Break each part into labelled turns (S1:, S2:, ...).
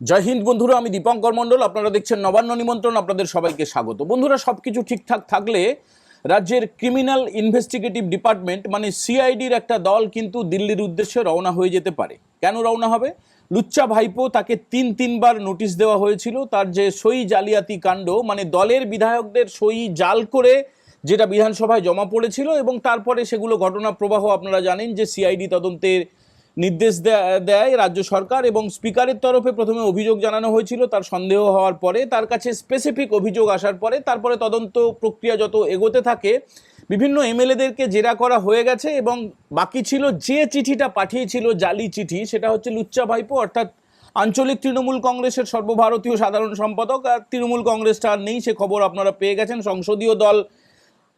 S1: জয় হিন্দ বন্ধুরা, আমি দীপঙ্কর মণ্ডল। আপনারা দেখছেন নবান্ন নিমন্ত্রণ। আপনাদের সবাইকে স্বাগত। বন্ধুরা, সবকিছু ঠিকঠাক থাকলে রাজ্যের ক্রিমিনাল ইনভেস্টিগেটিভ ডিপার্টমেন্ট মানে সিআইডির একটা দল কিন্তু দিল্লির উদ্দেশ্যে রওনা হয়ে যেতে পারে। কেন রওনা হবে? লুচ্চা ভাইপো তাকে তিনবার নোটিশ দেওয়া হয়েছিল। তার যে সই জালিয়াতি কাণ্ড, মানে দলের বিধায়কদের সই জাল করে যেটা বিধানসভায় জমা পড়েছিল, এবং তারপরে সেগুলো ঘটনা প্রবাহ আপনারা জানেন যে সিআইডি তদন্তের নির্দেশ দেয় রাজ্য সরকার, এবং স্পিকারের তরফে প্রথমে অভিযোগ জানানো হয়েছিল। তার সন্দেহ হওয়ার পরে, তার কাছে স্পেসিফিক অভিযোগ আসার পরে, তারপরে তদন্ত প্রক্রিয়া যত এগোতে থাকে, বিভিন্ন এমএলএদেরকে জেরা করা হয়ে গেছে, এবং বাকি ছিল যে চিঠিটা পাঠিয়েছিল জালি চিঠি, সেটা হচ্ছে লুচ্চা ভাইপো, অর্থাৎ আঞ্চলিক তৃণমূল কংগ্রেসের সর্বভারতীয় সাধারণ সম্পাদক। আর তৃণমূল কংগ্রেসটা আর নেই, সে খবর আপনারা পেয়ে গেছেন। সংসদীয় দল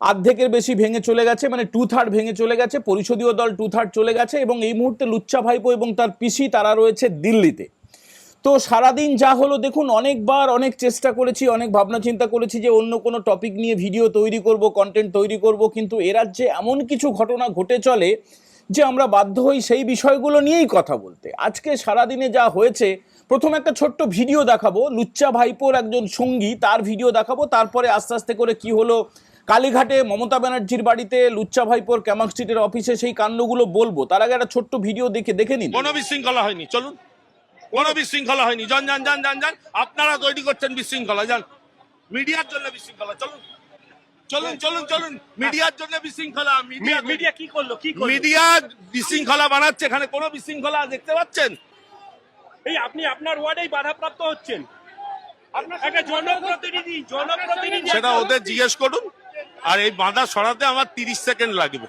S1: অর্ধেকের বেশি ভেঙে চলে গেছে, মানে 2/3 ভেঙে চলে গেছে। পরিষদীয় দল 2/3 চলে গেছে, এবং এই মুহূর্তে লুচ্চা ভাইপো এবং তার পিসি তারা রয়েছে দিল্লিতে। তো সারাদিন যা হলো দেখুন, অনেকবার অনেক চেষ্টা করেছি, অনেক ভাবনা চিন্তা করেছি যে অন্য কোনো টপিক নিয়ে ভিডিও তৈরি করব, কন্টেন্ট তৈরি করব, কিন্তু এ রাজ্যে এমন কিছু ঘটনা ঘটে চলে যে আমরা বাধ্য হই সেই বিষয়গুলো নিয়েই কথা বলতে। আজকে সারাদিনে যা হয়েছে, প্রথমে একটা ছোট্ট ভিডিও দেখাবো, লুচ্চা ভাইপোর একজন সঙ্গী, তার ভিডিও দেখাবো। তারপরে আস্তে আস্তে করে কি হলো কালীঘাটে মমতা ব্যানার্জির বাড়িতে, লুচ্চা ভাইপোর ক্যামাক স্ট্রিটের অফিসে, সেই কাণ্ডগুলো বলবো। তার আগে একটা ছোট্ট ভিডিও দেখে নিন।
S2: কোনো বিশৃঙ্খলা হয়নি, চলুন। কোনো বিশৃঙ্খলা হয়নি, যান যান যান যান যান। আপনারা তৈরি করছেন বিশৃঙ্খলা, যান। মিডিয়ার জন্য বিশৃঙ্খলা, চলুন চলুন চলুন চলুন। মিডিয়ার জন্য বিশৃঙ্খলা।
S3: মিডিয়া কি করলো?
S2: মিডিয়া বিশৃঙ্খলা বানাচ্ছে, এখানে কোনো বিশৃঙ্খলা দেখতে পাচ্ছেন?
S3: এই আপনি আপনার ওয়ার্ডেই বাধাপ্রাপ্ত হচ্ছেন। একটা জনপ্রতিনিধি
S2: সেটা ওদের জিজ্ঞেস করুন। আর এই বাধা সরাতে আমার 30 সেকেন্ড লাগবে।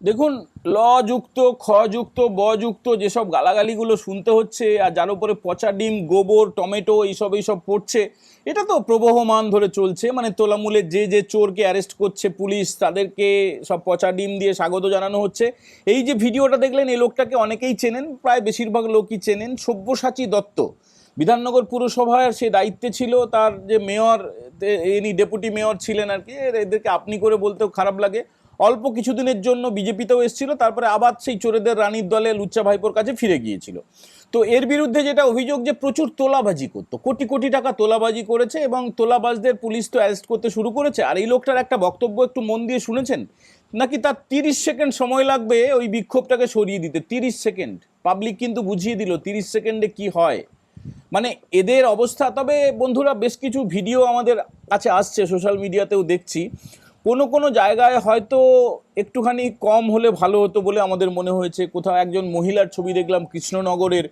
S1: দেখুন, ল যুক্ত, খ যুক্ত, ব যুক্ত যেসব গালাগালিগুলো শুনতে হচ্ছে, আর যার উপরে পচা ডিম, গোবর, টমেটো এইসব পড়ছে, এটা তো প্রবহমান ধরে চলছে। মানে তোলামূলের যে চোরকে অ্যারেস্ট করছে পুলিশ, তাদেরকে সব পচা ডিম দিয়ে স্বাগত জানানো হচ্ছে। এই যে ভিডিওটা দেখলেন, এই লোকটাকে অনেকেই চেনেন, প্রায় বেশিরভাগ লোকই চেনেন, সব্যসাচী দত্ত। বিধাননগর পুরসভার সে দায়িত্বে ছিল। তার যে মেয়র, ইনি ডেপুটি মেয়র ছিলেন আর কি, এদেরকে আপনি করে বলতেও খারাপ লাগে। অল্প কিছুদিনের জন্য বিজেপিতেও এসেছিল, তারপরে আবার সেই চোরেদের রানীর দলে লুচ্চা ভাইপোর কাছে ফিরে গিয়েছিল। তো এর বিরুদ্ধে যেটা অভিযোগ, যে প্রচুর তোলাবাজি করতো, কোটি কোটি টাকা তোলাবাজি করেছে, এবং তোলাবাজদের পুলিশ তো অ্যারেস্ট করতে শুরু করেছে। আর এই লোকটার একটা বক্তব্য একটু মন দিয়ে শুনেছেন নাকি? তার 30 সেকেন্ড সময় লাগবে ওই বিক্ষোভটাকে সরিয়ে দিতে। 30 সেকেন্ড। পাবলিক কিন্তু বুঝিয়ে দিল 30 সেকেন্ডে কি হয়, মানে এদের অবস্থা। তবে বন্ধুরা, বেশ কিছু ভিডিও আমাদের কাছে আসছে, সোশ্যাল মিডিয়াতেও দেখছি, কোনো জায়গায় হয়তো একটুখানি কম হলে ভালো হতো বলে আমাদের মনে হয়েছে। কোথাও একজন মহিলার ছবি দেখলাম, কৃষ্ণনগরের,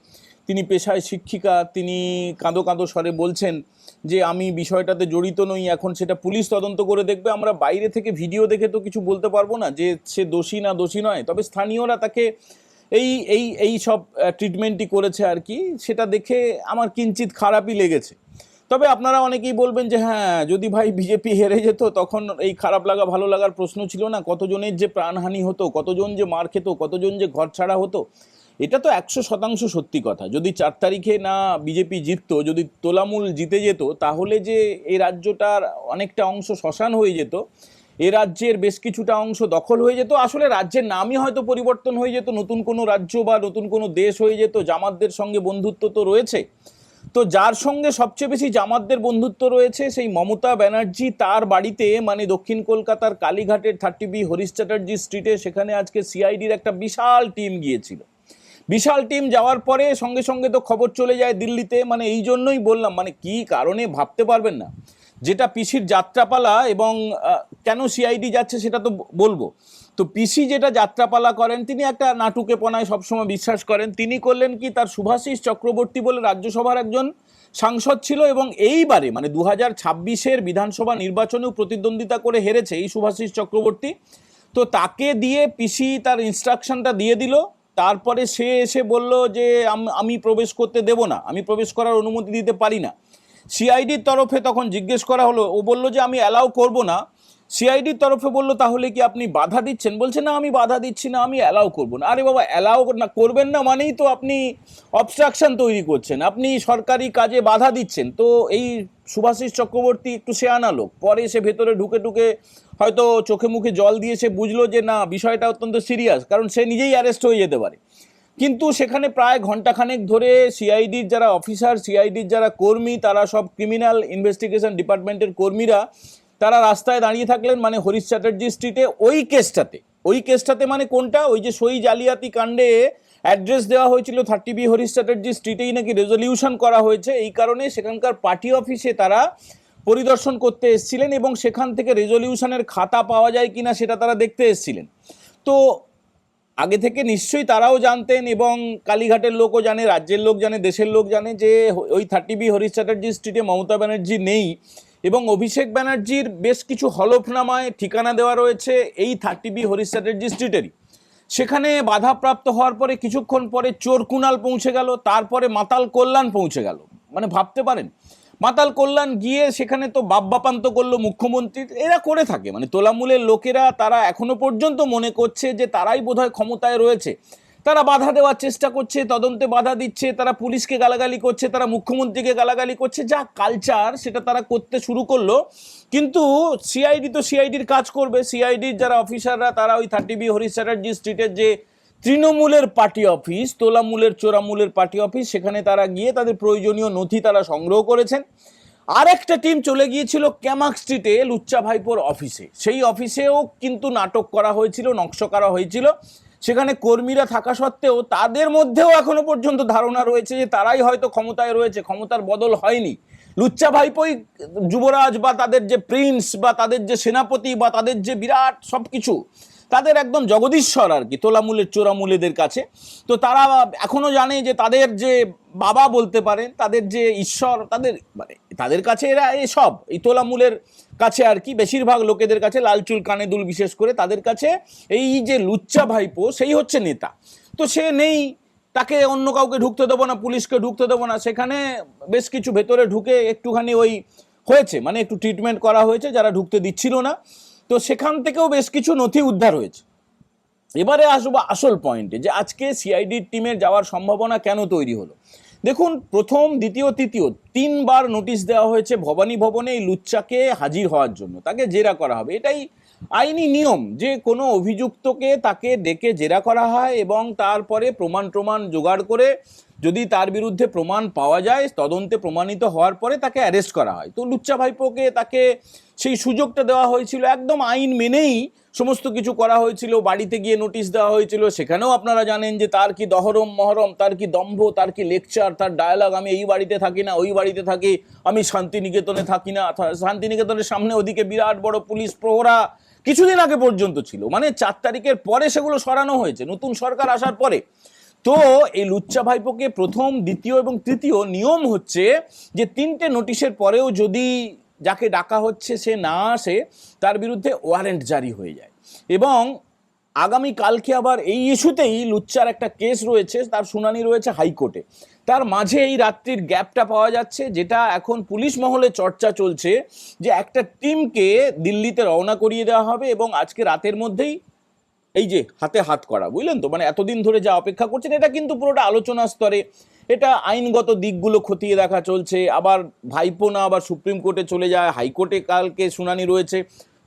S1: তিনি পেশায় শিক্ষিকা, তিনি কাঁদো কাঁদো স্বরে বলছেন যে আমি বিষয়টাতে জড়িত নই, এখন সেটা পুলিশ তদন্ত করে দেখবে। আমরা বাইরে থেকে ভিডিও দেখে তো কিছু বলতে পারবো না যে সে দোষী না দোষী নয়, তবে স্থানীয়রা তাকে এই এই এই সব ট্রিটমেন্টই করেছে আর কি। সেটা দেখে আমার কিঞ্চিত খারাপই লেগেছে। তবে আপনারা অনেকেই বলবেন যে হ্যাঁ, যদি ভাই বিজেপি হেরে যেত তখন এই খারাপ লাগা ভালো লাগার প্রশ্ন ছিল না, কতজনের যে প্রাণহানি হতো, কতজন যে মার খেত, কতজন যে ঘর ছাড়া হতো। এটা তো 100% সত্যি কথা। যদি 4 তারিখে না বিজেপি জিততো, যদি তোলামূল জিতে যেত, তাহলে যে এই রাজ্যটার অনেকটা অংশ শ্মশান হয়ে যেত, এ রাজ্যের বেশ কিছুটা অংশ দখল হয়ে যেত, আসলে রাজ্যের নামই হয়তো পরিবর্তন হয়ে যেত, নতুন কোনো রাজ্য বা নতুন কোনো দেশ হয়ে যেত। জামাতদের সঙ্গে বন্ধুত্ব তো রয়েছে, তো যার সঙ্গে সবচেয়ে বেশি জামাতদের বন্ধুত্ব রয়েছে সেই মমতা ব্যানার্জি, তার বাড়িতে, মানে দক্ষিণ কলকাতার কালীঘাটের 30B হরিশ চ্যাটার্জি স্ট্রিটে, সেখানে আজকে সিআইডির একটা বিশাল টিম গিয়েছিল। বিশাল টিম যাওয়ার পরে সঙ্গে সঙ্গে তো খবর চলে যায় দিল্লিতে। মানে এই জন্যই বললাম, মানে কি কারণে ভাবতে পারবেন না। যেটা পিসির যাত্রাপালা, এবং কেন সিআইডি যাচ্ছে সেটা তো বলবো। তো পিসি যেটা যাত্রাপালা করেন, তিনি একটা নাটুকেপনায় সবসময় বিশ্বাস করেন। তিনি করলেন কি, তার শুভাশিস চক্রবর্তী বলে রাজ্যসভার একজন সাংসদ ছিল, এবং এইবারে মানে 2026-এর বিধানসভা নির্বাচনেও প্রতিদ্বন্দ্বিতা করে হেরেছে এই শুভাশিস চক্রবর্তী। তো তাকে দিয়ে পিসি তার ইনস্ট্রাকশনটা দিয়ে দিল। তারপরে সে এসে বলল যে আমি প্রবেশ করতে দেব না, আমি প্রবেশ করার অনুমতি দিতে পারি না। সিআইডির তরফে তখন জিজ্ঞেস করা হলো, ও বলল যে আমি অ্যালাউ করব না। সিআইডির তরফে বললো তাহলে কি আপনি বাধা দিচ্ছেন? বলছে না, আমি বাধা দিচ্ছি না, আমি অ্যালাউ করবো না। আরে বাবা, অ্যালাউ না করবেন না মানেই তো আপনি অবস্ট্রাকশন তৈরি করছেন, আপনি সরকারি কাজে বাধা দিচ্ছেন। তো এই শুভাশিস চক্রবর্তী একটু শেয়ানা লোক, পরে সে ভেতরে ঢুকে ঢুকে হয়তো চোখে মুখে জল দিয়ে সে বুঝলো যে না, বিষয়টা অত্যন্ত সিরিয়াস, কারণ সে নিজেই অ্যারেস্ট হয়ে যেতে পারে। কিন্তু সেখানে প্রায় ঘন্টাখানেক ধরে সিআইডির যারা অফিসার, সিআইডির যারা কর্মী, তারা সব ক্রিমিনাল ইনভেস্টিগেশন ডিপার্টমেন্টের কর্মীরা তারা রাস্তায় দাঁড়িয়ে থাকলেন, মানে হরিশ চ্যাটার্জি স্ট্রিটে ওই কেসটাতে মানে কোনটা, ওই যে সই জালিয়াতি কাণ্ডে অ্যাড্রেস দেওয়া হয়েছিল 30B হরিশ চ্যাটার্জি স্ট্রিটেই নাকি রেজলিউশন করা হয়েছে। এই কারণে সেখানকার পার্টি অফিসে তারা পরিদর্শন করতে এসেছিলেন এবং সেখান থেকে রেজলিউশনের খাতা পাওয়া যায় কিনা সেটা তারা দেখতে এসেছিলেন। তো আগে থেকে নিশ্চয়ই তারাও জানতেন এবং কালীঘাটের লোকও জানে, রাজ্যের লোক জানে, দেশের লোক জানে যে ওই 30B হরিশ চ্যাটার্জি স্ট্রিটে মমতা ব্যানার্জি নেই এবং অভিষেক ব্যানার্জির বেশ কিছু হলফনামায় ঠিকানা দেওয়া রয়েছে এই 30B হরিশ চ্যাটার্জি স্ট্রিটেরই। সেখানে বাধাপ্রাপ্ত হওয়ার পরে কিছুক্ষণ পরে চোর কুনাল পৌঁছে গেল, তারপরে মাতাল কল্যাণ পৌঁছে গেল। মানে ভাবতে পারেন, মাতাল কল্যাণ গিয়ে সেখানে তো বাপ্পান্ত করলো মুখ্যমন্ত্রীর। এরা করে থাকে, মানে তোলামূলের লোকেরা তারা এখনো পর্যন্ত মনে করছে যে তারাই বোধহয় ক্ষমতায় রয়েছে। তারা বাধা দেওয়ার চেষ্টা করছে, তদন্তে বাধা দিচ্ছে, তারা পুলিশকে গালাগালি করছে, তারা মুখ্যমন্ত্রীকে গালাগালি করছে, যা কালচার সেটা তারা করতে শুরু করলো। কিন্তু সিআইডি তো সিআইডির কাজ করবে। সিআইডির যারা অফিসাররা তারা ওই 30B হরিশ চ্যাটার্জি স্ট্রিটের যে তৃণমূলের পার্টি অফিস, তোলামূলের চোরামূলের পার্টি অফিস, সেখানে তারা গিয়ে তাদের প্রয়োজনীয় নথি তারা সংগ্রহ করেছেন। আর একটা টিম চলে গিয়েছিল ক্যামাক স্ট্রিটে লুচ্চা ভাইপোর অফিসে। সেই অফিসেও কিন্তু নাটক করা হয়েছিল, নকশ করা হয়েছিল। সেখানে কর্মীরা থাকা সত্ত্বেও তাদের মধ্যেও এখনো পর্যন্ত ধারণা রয়েছে যে তারাই হয়তো ক্ষমতায় রয়েছে, ক্ষমতার বদল হয়নি। লুচ্চা ভাইপোই যুবরাজ বা তাদের যে প্রিন্স বা তাদের যে সেনাপতি বা তাদের যে বিরাট সব কিছু, তাদের একদম জগদীশ্বর আর কি তোলামূলের চোরামূলেদের কাছে। তো তারা এখনো জানে যে তাদের যে বাবা বলতে পারেন, তাদের যে ঈশ্বর, তাদের মানে তাদের কাছে এরা সব এই তোলামূলের কাছে আর কি, বেশিরভাগ লোকেদের কাছে, লালচুল কানে দুল বিশেষ করে, তাদের কাছে এই যে লুচ্চা ভাইপো সেই হচ্ছে নেতা। তো সে নেই, তাকে অন্য কাউকে ঢুকতে দেবো না, পুলিশকে ঢুকতে দেবো না। সেখানে বেশ কিছু ভেতরে ঢুকে একটুখানি ওই হয়েছে, মানে একটু ট্রিটমেন্ট করা হয়েছে যারা ঢুকতে দিচ্ছিল না। তো সেখান থেকেও বেশ কিছু নথি উদ্ধার হয়েছে। এবারে আসবো আসল পয়েন্টে, যে আজকে সিআইডির টিমের যাওয়ার সম্ভাবনা কেন তৈরি হলো। দেখুন, প্রথম, দ্বিতীয়, তৃতীয় 3বার নোটিশ দেওয়া হয়েছে ভবানী ভবনে এই লুচ্চাকে হাজির হওয়ার জন্য, তাকে জেরা করা হবে। এটাই আইনি নিয়ম যে কোনো অভিযুক্তকে তাকে ডেকে জেরা করা হয় এবং তারপরে প্রমাণ জোগাড় করে যদি তার বিরুদ্ধে প্রমাণ পাওয়া যায়, তদন্তে প্রমাণিত হওয়ার পরে তাকে অ্যারেস্ট করা হয়। তো লুচ্চা ভাইপোকে তাকে সেই সুযোগটা দেওয়া হয়েছিল, একদম আইন মেনেই সমস্ত কিছু করা হয়েছিল। বাড়িতে গিয়ে নোটিশ দেওয়া হয়েছিল, সেখানেও আপনারা জানেন যে তার কি দহরম মহরম, তার কি দম্ভ, তার কি লেকচার, তার ডায়ালগ, আমি এই বাড়িতে থাকি না, ওই বাড়িতে থাকি, আমি শান্তিনিকেতনে থাকি না। শান্তিনিকেতনের সামনে ওদিকে বিরাট বড় পুলিশ প্রহরা কিছুদিন আগে পর্যন্ত ছিল, মানে 4 তারিখের পরে সেগুলো সরানো হয়েছে নতুন সরকার আসার পরে। তো এই লুচ্চা ভাইপোকে প্রথম, দ্বিতীয় এবং তৃতীয় নিয়ম হচ্ছে যে 3টে নোটিশের পরেও যদি যাকে ডাকা হচ্ছে সে না আসে, তার বিরুদ্ধে ওয়ারেন্ট জারি হয়ে যায়। এবং আগামী কালকে আবার এই ইস্যুতেই লুচ্চার একটা কেস রয়েছে, তার শুনানি রয়েছে হাইকোর্টে। তার মাঝে এই রাত্রির গ্যাপটা পাওয়া যাচ্ছে, যেটা এখন পুলিশ মহলে চর্চা চলছে যে একটা টিমকে দিল্লিতে রওনা করিয়ে দেওয়া হবে এবং আজকে রাতের মধ্যেই এই যে হাতে হাত করা, বুঝলেন তো, মানে এতদিন ধরে যা অপেক্ষা করছেন, এটা কিন্তু পুরোটা আলোচনা স্তরে, এটা আইনগত দিকগুলো খতিয়ে দেখা চলছে। আবার ভাইপো না আবার সুপ্রিম কোর্টে চলে যায়, হাইকোর্টে কালকে শুনানি রয়েছে,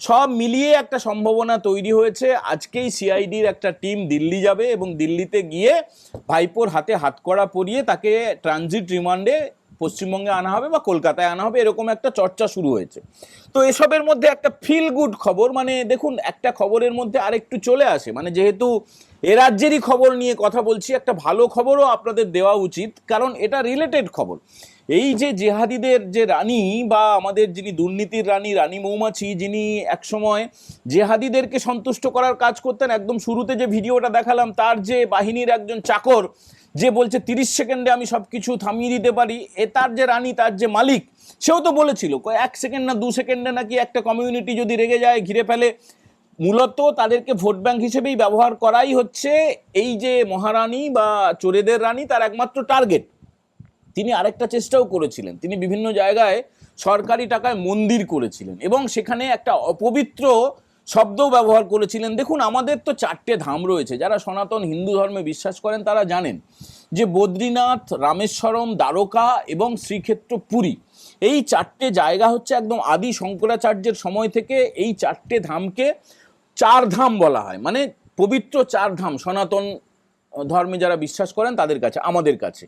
S1: সব মিলিয়ে একটা সম্ভাবনা তৈরি হয়েছে আজকেই সিআইডির একটা টিম দিল্লি যাবে এবং দিল্লিতে গিয়ে ভাইপোর হাতে হাতকড়া পরিয়ে তাকে ট্রানজিট রিমান্ডে পশ্চিমবঙ্গে আনা হবে বা কলকাতায় আনা হবে, এরকম একটা চর্চা শুরু হয়েছে। তো এসবের মধ্যে একটা ফিল গুড খবর, মানে দেখুন একটা খবরের মধ্যে আরেকটু চলে আসে, মানে যেহেতু এ রাজ্যেরই খবর নিয়ে কথা বলছি, একটা ভালো খবরও আপনাদের দেওয়া উচিত, কারণ এটা রিলেটেড খবর। এই যে জেহাদিদের যে রানী বা আমাদের যিনি দুর্নীতির রানী, রানী মৌমাছি, যিনি একসময় জেহাদিদেরকে সন্তুষ্ট করার কাজ করতেন, একদম শুরুতে যে ভিডিওটা দেখালাম, তার যে বাহিনীর একজন চাকর যে বলছে 30 সেকেন্ডে আমি সব কিছু থামিয়ে দিতে পারি, তার যে রানী, তার যে মালিক, সেও তো বলেছিল 1 সেকেন্ড না 2 সেকেন্ডে নাকি একটা কমিউনিটি যদি রেগে যায়, ঘিরে ফেলে, মূলত তাদেরকে ভোট ব্যাংক হিসেবেই ব্যবহার করাই হচ্ছে এই যে মহারানী বা চোরেদের রানী, তার একমাত্র টার্গেট। তিনি আরেকটা চেষ্টাও করেছিলেন, তিনি বিভিন্ন জায়গায় সরকারি টাকায় মন্দির করেছিলেন এবং সেখানে একটা অপবিত্র শব্দ ব্যবহার করেছিলেন। দেখুন, আমাদের তো 4টে ধাম রয়েছে। যারা সনাতন হিন্দু ধর্মে বিশ্বাস করেন তারা জানেন যে বদ্রীনাথ, রামেশ্বরম, দ্বারকা এবং শ্রীক্ষেত্র পুরী, এই 4টে জায়গা হচ্ছে একদম আদি শঙ্করাচার্যের সময় থেকে এই 4টে ধামকে 4 ধাম বলা হয়, মানে পবিত্র 4 ধাম সনাতন ধর্মে যারা বিশ্বাস করেন তাদের কাছে, আমাদের কাছে।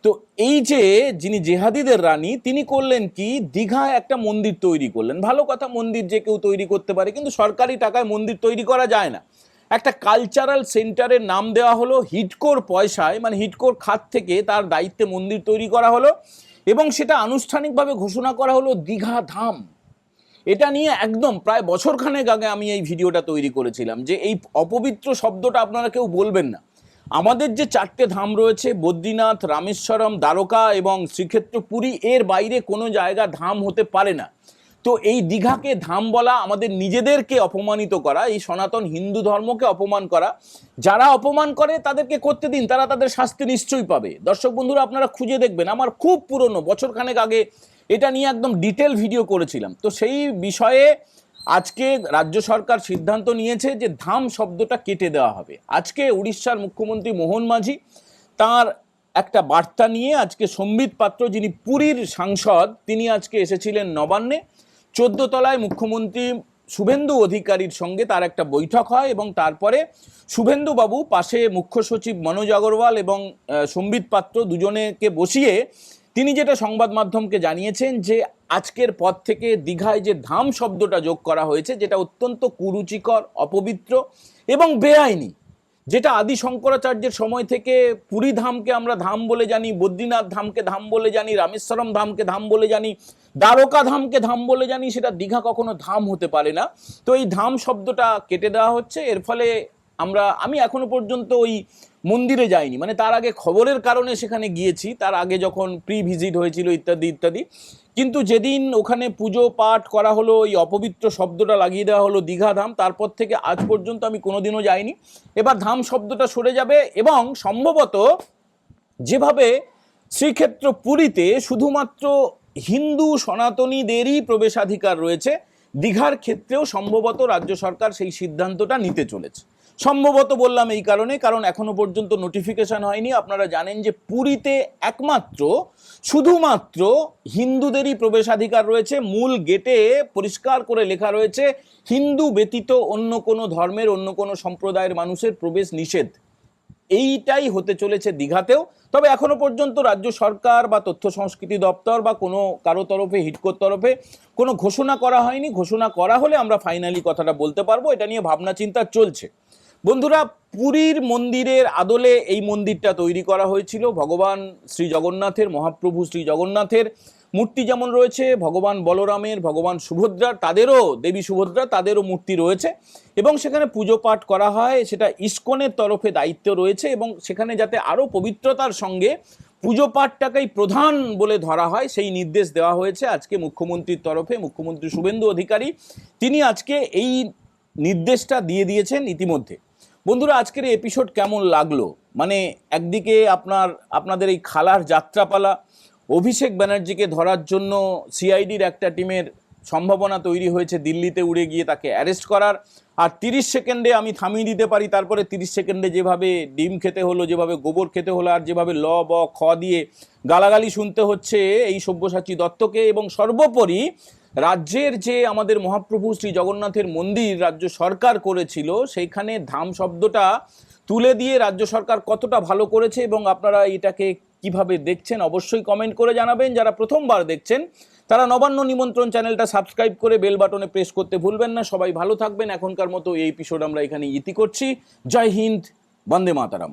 S1: তো এই যে যিনি জেহাদিদের রানী, তিনি করলেন কি, দীঘায় একটা মন্দির তৈরি করলেন। ভালো কথা, মন্দির যে কেউ তৈরি করতে পারে, কিন্তু সরকারি টাকায় মন্দির তৈরি করা যায় না। একটা কালচারাল সেন্টারের নাম দেওয়া হলো, হিডকোর পয়সায়, মানে হিডকোর খাত থেকে তার দায়িত্বে মন্দির তৈরি করা হলো এবং সেটা আনুষ্ঠানিকভাবে ঘোষণা করা হলো দীঘা ধাম। এটা নিয়ে একদম প্রায় বছরখানেক আগে আমি এই ভিডিওটা তৈরি করেছিলাম যে এই অপবিত্র শব্দটা আপনারা কেউ বলবেন না। আমাদের যে 4টে ধাম রয়েছে, বদ্রীনাথ, রামেশ্বরম, দ্বারকা এবং শ্রীক্ষেত্র পুরী, এর বাইরে কোনো জায়গা ধাম হতে পারে না। তো এই দীঘাকে ধাম বলা আমাদের নিজেদেরকে অপমানিত করা, এই সনাতন হিন্দু ধর্মকে অপমান করা। যারা অপমান করে তাদেরকে করতে দিন, তারা তাদের শাস্তি নিশ্চয়ই পাবে। দর্শক বন্ধুরা, আপনারা খুঁজে দেখবেন, আমার খুব পুরনো, বছরখানেক আগে এটা নিয়ে একদম ডিটেল ভিডিও করেছিলাম। তো সেই বিষয়ে আজকে রাজ্য সরকার সিদ্ধান্ত নিয়েছে যে ধাম শব্দটা কেটে দেওয়া হবে। আজকে উড়িষ্যার মুখ্যমন্ত্রী মোহন মাঝি তার একটা বার্তা নিয়ে আজকে সম্বিত পাত্র, যিনি পুরীর সাংসদ, তিনি আজকে এসেছিলেন নবান্নে। 14 তলায় মুখ্যমন্ত্রী শুভেন্দু অধিকারীর সঙ্গে তার একটা বৈঠক হয় এবং তারপরে শুভেন্দু বাবু পাশে মুখ্য সচিব মনোজ আগরওয়াল এবং সম্বিত পাত্র দুজনেকে বসিয়ে তিনি যেটা সংবাদ মাধ্যমকে জানিয়েছেন যে আজকের পর থেকে দীঘায় যে ধাম শব্দটা যোগ করা হয়েছে, যেটা অত্যন্ত কুরুচিকর, অপবিত্র এবং বেআইনি, যেটা আদি শঙ্করাচার্যের সময় থেকে পুরী ধামকে আমরা ধাম বলে জানি, বদ্রীনাথ ধামকে ধাম বলে জানি, রামেশ্বরম ধামকে ধাম বলে জানি, দ্বারকা ধামকে ধাম বলে জানি, সেটা দীঘা কখনো ধাম হতে পারে না। তো এই ধাম শব্দটা কেটে দেওয়া হচ্ছে। এর ফলে আমি এখনো পর্যন্ত ওই মন্দিরে যাইনি, মানে তার আগে খবরের কারণে সেখানে গিয়েছি, তার আগে যখন প্রি ভিজিট হয়েছিল ইত্যাদি ইত্যাদি। কিন্তু যেদিন ওখানে পুজো পাঠ করা হলো, ওই অপবিত্র শব্দটা লাগিয়ে দেওয়া হলো দীঘা ধাম, তারপর থেকে আজ পর্যন্ত আমি কোনোদিনও যাইনি। এবার ধাম শব্দটা সরে যাবে এবং সম্ভবত যেভাবে শ্রীক্ষেত্র পুরীতে শুধুমাত্র হিন্দু সনাতনীদেরই প্রবেশাধিকার রয়েছে, দীঘার ক্ষেত্রেও সম্ভবত রাজ্য সরকার সেই সিদ্ধান্তটা নিতে চলেছে। সম্ভবত বললাম এই কারণে, কারণ এখনো পর্যন্ত নোটিফিকেশন হয়নি। আপনারা জানেন যে পুরীতে একমাত্র শুধুমাত্র হিন্দুদেরই প্রবেশাধিকার রয়েছে। মূল গেটে পরিষ্কার করে লেখা রয়েছে হিন্দু ব্যতীত অন্য কোনো ধর্মের, অন্য কোনো সম্প্রদায়ের মানুষের প্রবেশ নিষেধ। এইটাই হতে চলেছে দীঘাতেও। তবে এখনো পর্যন্ত রাজ্য সরকার বা তথ্য সংস্কৃতি দপ্তর বা কোনো কারো তরফে, হিডকোর তরফে কোনো ঘোষণা করা হয়নি। ঘোষণা করা হলে আমরা ফাইনালি কথাটা বলতে পারবো। এটা নিয়ে ভাবনা চিন্তা চলছে। বন্ধুরা, পুরীর মন্দিরের আদলে এই মন্দিরটা তৈরি করা হয়েছিল। ভগবান শ্রী জগন্নাথের, মহাপ্রভু শ্রী জগন্নাথের মূর্তি যেমন রয়েছে, ভগবান বলরামের, ভগবান সুভদ্রার, তাদেরও, দেবী সুভদ্রা, তাদেরও মূর্তি রয়েছে এবং সেখানে পুজো পাঠ করা হয়। সেটা ইসকনের তরফে দায়িত্ব রয়েছে এবং সেখানে যাতে আরও পবিত্রতার সঙ্গে পুজো পাঠটাকেই প্রধান বলে ধরা হয়, সেই নির্দেশ দেওয়া হয়েছে আজকে মুখ্যমন্ত্রীর তরফে। মুখ্যমন্ত্রী শুভেন্দু অধিকারী তিনি আজকে এই নির্দেশটা দিয়ে দিয়েছেন ইতিমধ্যে। বন্ধুরা, আজকের এই এপিসোড কেমন লাগলো? মানে একদিকে আপনাদের এই খালার যাত্রাপালা, অভিষেক ব্যানার্জিকে ধরার জন্য সিআইডির একটা টিমের সম্ভাবনা তৈরি হয়েছে দিল্লিতে উড়ে গিয়ে তাকে অ্যারেস্ট করার, আর 30 সেকেন্ডে আমি থামিয়ে দিতে পারি, তারপরে 30 সেকেন্ডে যেভাবে ডিম খেতে হলো, যেভাবে গোবর খেতে হলো, আর যেভাবে ল ব খ দিয়ে গালাগালি শুনতে হচ্ছে এই সব্যসাচী দত্তকে, এবং সর্বোপরি রাজ্যের যে আমাদের মহাপ্রভু শ্রী জগন্নাথের মন্দির রাজ্য সরকার করেছিল, সেইখানে ধাম শব্দটা তুলে দিয়ে রাজ্য সরকার কতটা ভালো করেছে এবং আপনারা এটাকে কিভাবে দেখছেন অবশ্যই কমেন্ট করে জানাবেন। যারা প্রথমবার দেখছেন তারা নবান্ন নিমন্ত্রণ চ্যানেলটা সাবস্ক্রাইব করে বেল বাটনে প্রেস করতে ভুলবেন না। সবাই ভালো থাকবেন। এখনকার মতো এই এপিসোড আমরা এখানে ইতি করছি। জয় হিন্দ, বন্দে মাতারাম।